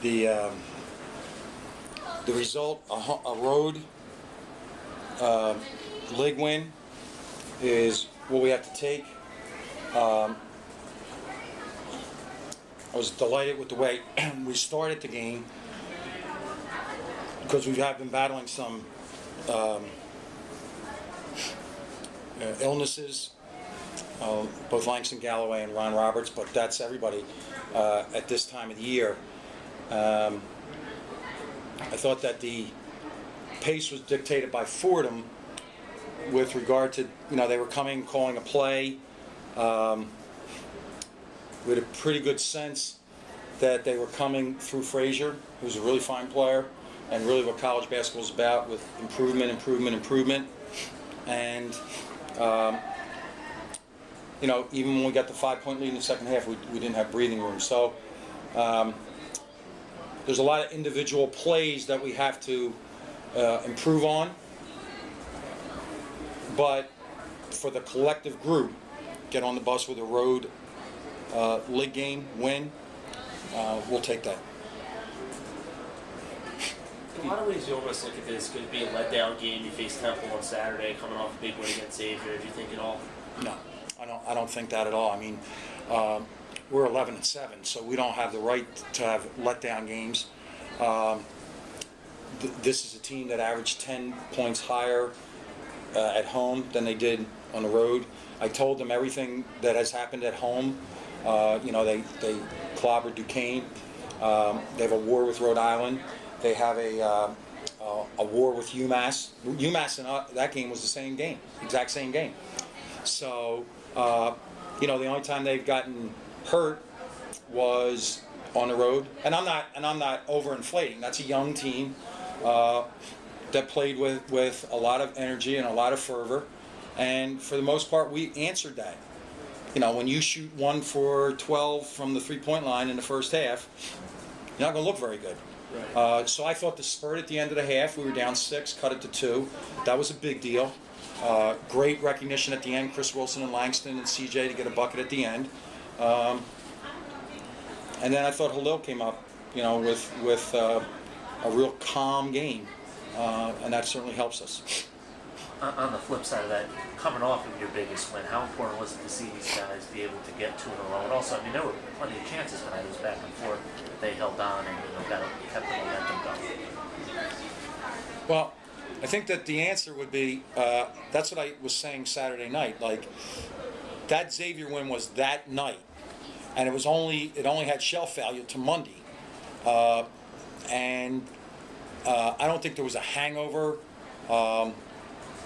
The result, a road league win, is what we have to take. I was delighted with the way we started the game because we have been battling some illnesses, both Langston Galloway and Ron Roberts, but that's everybody at this time of the year. I thought that the pace was dictated by Fordham with regard to, they were coming, calling a play. We had a pretty good sense that they were coming through Frazier, who's a really fine player, and really what college basketball is about, with improvement. And, even when we got the 5-point lead in the second half, we didn't have breathing room. So there's a lot of individual plays that we have to improve on. But for the collective group, get on the bus with a road league game win, we'll take that. In a lot of ways, you almost look at this could be a letdown game. You face Temple on Saturday, coming off a big win against Xavier. Do you think at all? No, I don't think that at all. I mean, we're 11-7, so we don't have the right to have letdown games. This is a team that averaged 10 points higher at home than they did on the road. I told them everything that has happened at home. They clobbered Duquesne. They have a war with Rhode Island. They have a war with UMass. UMass and that game was the same game, exact same game. So, the only time they've gotten hurt was on the road. And I'm not overinflating. That's a young team that played with a lot of energy and a lot of fervor. And for the most part, we answered that. When you shoot 1 for 12 from the 3-point line in the first half, you're not going to look very good. Right. So I thought the spurt at the end of the half, we were down 6, cut it to 2. That was a big deal. Great recognition at the end, Chris Wilson and Langston and CJ to get a bucket at the end. And then I thought Halil came up, with a real calm game, and that certainly helps us. On the flip side of that, coming off of your biggest win, how important was it to see these guys be able to get 2 in a row? And also, there were plenty of chances tonight. It was back and forth. They held on and kept the momentum going. Well, I think that the answer would be, that's what I was saying Saturday night. Like, that Xavier win was that night, and it only had shelf value to Monday. And I don't think there was a hangover.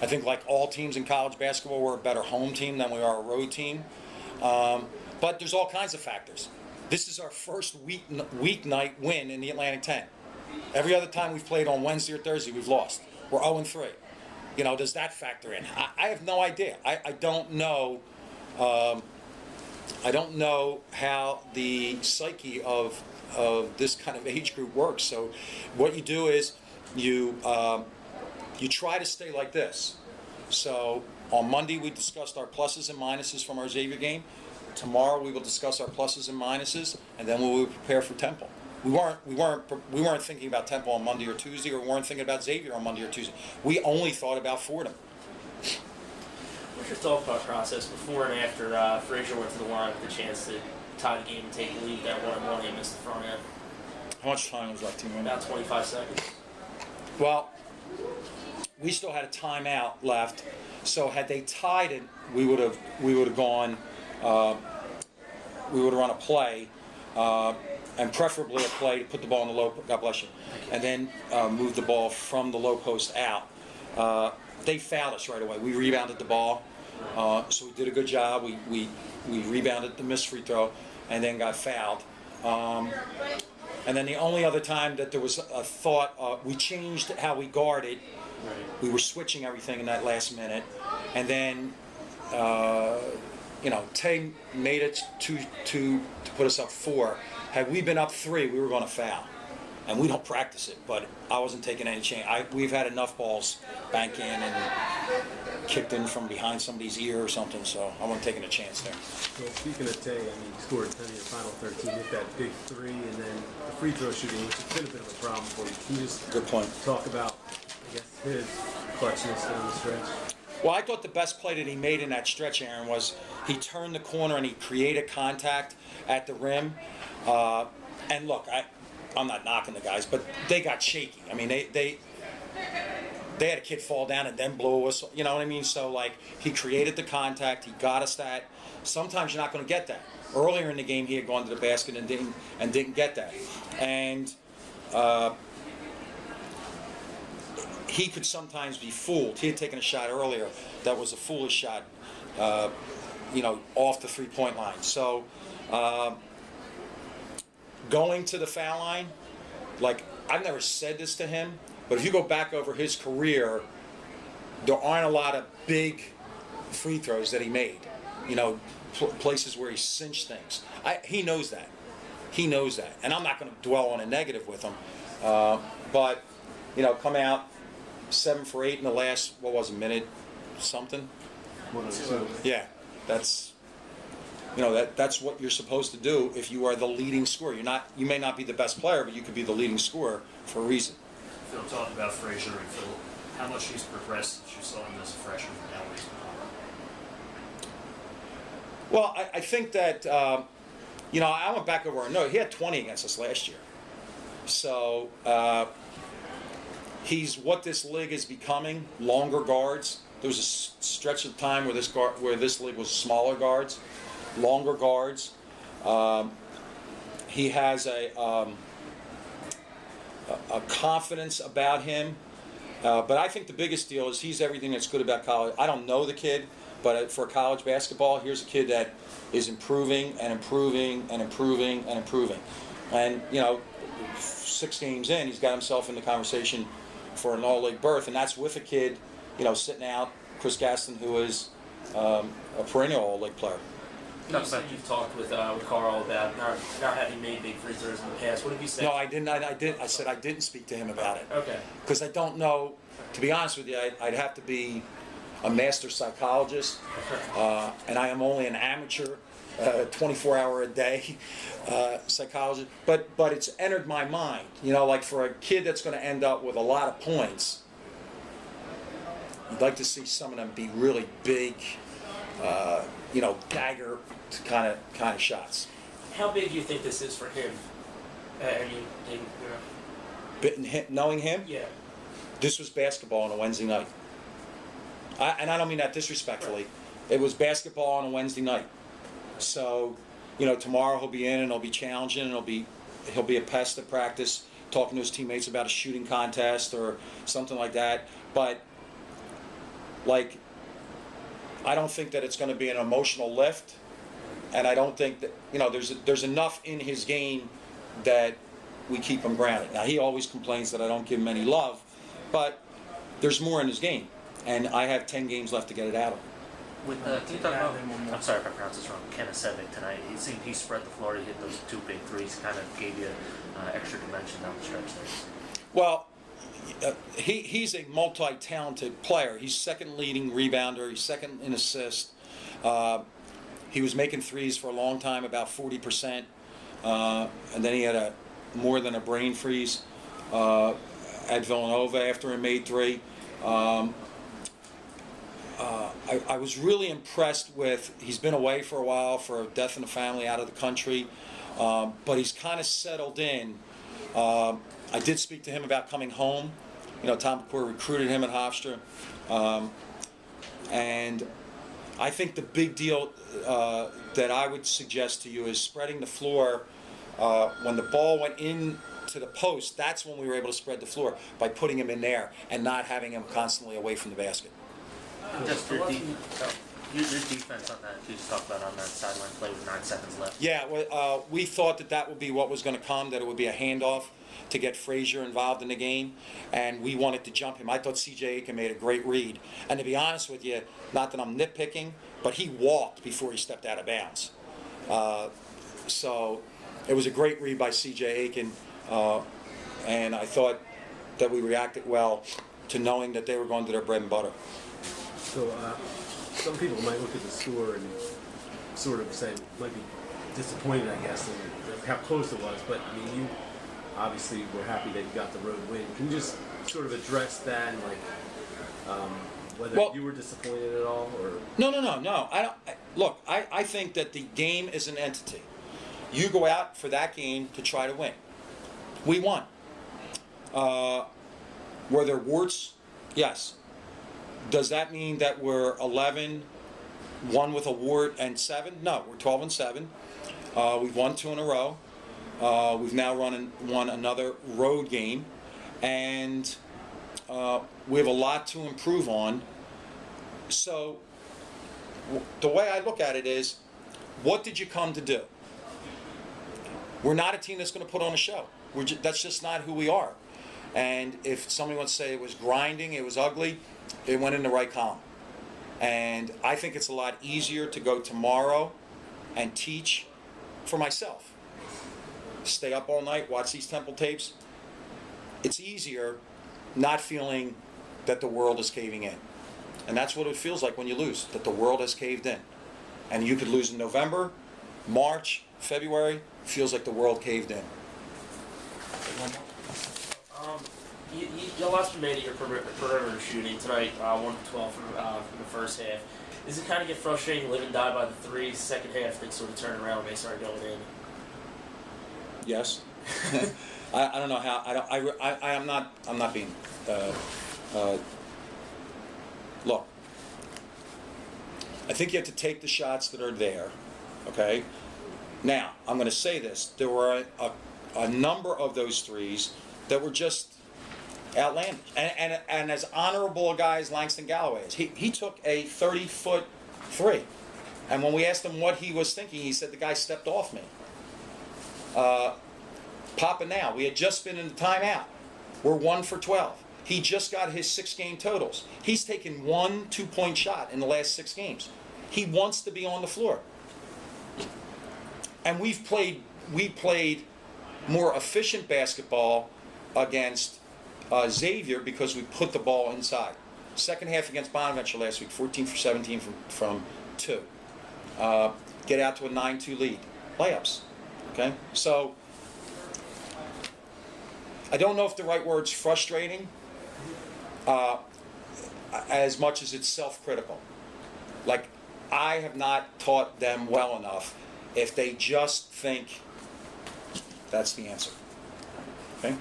I think, like all teams in college basketball, we're a better home team than we are a road team. But there's all kinds of factors. This is our first weeknight win in the Atlantic 10. Every other time we've played on Wednesday or Thursday, we've lost. We're 0-3. Does that factor in? I have no idea. I don't know. I don't know how the psyche of this kind of age group works. So what you do is you try to stay like this. So on Monday we discussed our pluses and minuses from our Xavier game. Tomorrow we will discuss our pluses and minuses, and then we will prepare for Temple. We weren't thinking about Temple on Monday or Tuesday, or we weren't thinking about Xavier on Monday or Tuesday. We only thought about Fordham. What's your thought process before and after Frazier went to the line with the chance to tie the game and take the lead? That 1-1, he missed the front end. How much time was left, team? About 25 seconds. Well, we still had a timeout left, so had they tied it, we would have gone. We would have run a play, and preferably a play to put the ball in the low. God bless you, and then move the ball from the low post out. They fouled us right away. We rebounded the ball, so we did a good job. We rebounded the missed free throw, and then got fouled. And then the only other time that there was a thought, we changed how we guarded. Right. We were switching everything in that last minute, and then Tay made it to put us up 4. Had we been up 3, we were going to foul, and we don't practice it. But I wasn't taking any chance. We've had enough balls bank in, and kicked in from behind somebody's ear or something. So I wasn't taking a chance there. Well, speaking of Tay, I mean, he scored 10 in your final 13, hit that big three, and then the free throw shooting, which has been a bit of a problem for you. Can you just Good point. talk about, I guess, his clutchness down the stretch? Well, I thought the best play that he made in that stretch, Aaron, was he turned the corner and he created contact at the rim. And look, I'm not knocking the guys, but they got shaky. I mean, they had a kid fall down and then blow a whistle. You know what I mean? So, like, he created the contact. He got us that. Sometimes you're not going to get that. Earlier in the game, he had gone to the basket and didn't get that. And he could sometimes be fooled. He had taken a shot earlier that was a foolish shot, off the three-point line. So going to the foul line, like, I've never said this to him, but if you go back over his career, there aren't a lot of big free throws that he made. Places where he cinched things. He knows that. He knows that. And I'm not going to dwell on a negative with him. But, come out 7 for 8 in the last, minute something? Yeah, that's what you're supposed to do if you are the leading scorer. You may not be the best player, but you could be the leading scorer for a reason. Phil, talk about Frazier and Phil, how much he's progressed since you saw him as a freshman and now he's become. Well, I think that, I went back over our note. He had 20 against us last year. So he's what this league is becoming, longer guards. There was a stretch of time where this league was smaller guards, longer guards. He has a confidence about him. But I think the biggest deal is he's everything that's good about college. I don't know the kid, but for college basketball, here's a kid that is improving and improving and improving and improving. And, 6 games in, he's got himself in the conversation for an all-league berth, and that's with a kid, sitting out, Chris Gaston, who is a perennial all-league player. You said you've talked with Carl about not having made big free throws in the past. What have you said? No, I didn't. I said I didn't speak to him about it. Okay. Because I don't know. To be honest with you, I'd have to be a master psychologist, and I am only an amateur, 24-hour-a-day psychologist. But it's entered my mind. Like for a kid that's going to end up with a lot of points, you'd like to see some of them be really big. Dagger kind of shots. How big do you think this is for him? Knowing him? Yeah. This was basketball on a Wednesday night. And I don't mean that disrespectfully. It was basketball on a Wednesday night. So, tomorrow he'll be in and he'll be challenging and he'll be a pest at practice, talking to his teammates about a shooting contest or something like that. But, I don't think that it's going to be an emotional lift, and I don't think that there's enough in his game that we keep him grounded. Now he always complains that I don't give him any love, but there's more in his game, and I have 10 games left to get it out of him. Can you talk about? I'm sorry if I pronounced this wrong. Kenesevic tonight. It seemed he spread the floor. He hit those 2 big threes. Kind of gave you extra dimension down the stretch there. Well. He's a multi-talented player. He's second leading rebounder. He's second in assist. He was making threes for a long time, about 40%, and then he had more than a brain freeze at Villanova after he made 3. I was really impressed with. He's been away for a while for a death in the family, out of the country, but he's kind of settled in. I did speak to him about coming home. Tom McCoy recruited him at Hofstra. And I think the big deal that I would suggest to you is spreading the floor. When the ball went into the post, that's when we were able to spread the floor, by putting him in there and not having him constantly away from the basket. Just your defense on that, you just talked about on that sideline play with 9 seconds left. Yeah, we thought that would be what was going to come, that it would be a handoff to get Frazier involved in the game, and we wanted to jump him. I thought C.J. Aiken made a great read. And to be honest with you, not that I'm nitpicking, but he walked before he stepped out of bounds. So it was a great read by C.J. Aiken, and I thought that we reacted well to knowing that they were going to their bread and butter. So some people might look at the score and sort of say, might be disappointed, I guess, in how close it was. But I mean, you obviously were happy that you got the road win. Can you just sort of address that and whether you were disappointed at all, or? No. I don't. Look, I think that the game is an entity. You go out for that game to try to win. We won. Were there warts? Yes. Does that mean that we're 11, 1 with a wart, and 7? No, we're 12 and 7. We've won 2 in a row. We've now won another road game, and we have a lot to improve on. So the way I look at it is, what did you come to do? We're not a team that's going to put on a show. That's just not who we are. And if somebody wants to say it was grinding, it was ugly, it went in the right column. And I think it's a lot easier to go tomorrow and teach for myself. Stay up all night, watch these Temple tapes. It's easier not feeling that the world is caving in. And that's what it feels like when you lose, that the world has caved in. And you could lose in November, March, February, feels like the world caved in. You lost your man at your perimeter shooting tonight, 1 for 12 for the first half. Does it kind of get frustrating, live and die by the threes? Second half, things sort of turn around when they start going in. Yes. I don't know how. I'm not being. Look. I think you have to take the shots that are there. Okay. Now I'm going to say this: there were a number of those threes that were just outlandish. And as honorable a guy as Langston Galloway is, he took a 30-foot three. And when we asked him what he was thinking, he said, the guy stepped off me. Papa now, we had just been in the timeout. We're 1 for 12. He just got his 6-game totals. He's taken 1 2-point shot in the last 6 games. He wants to be on the floor. And we played more efficient basketball against Xavier because we put the ball inside. Second half against Bonaventure last week, 14 for 17 from 2. Get out to a 9-2 lead. Layups. Okay? So, I don't know if the right word's frustrating as much as it's self-critical. Like, I have not taught them well enough if they just think that's the answer. Okay?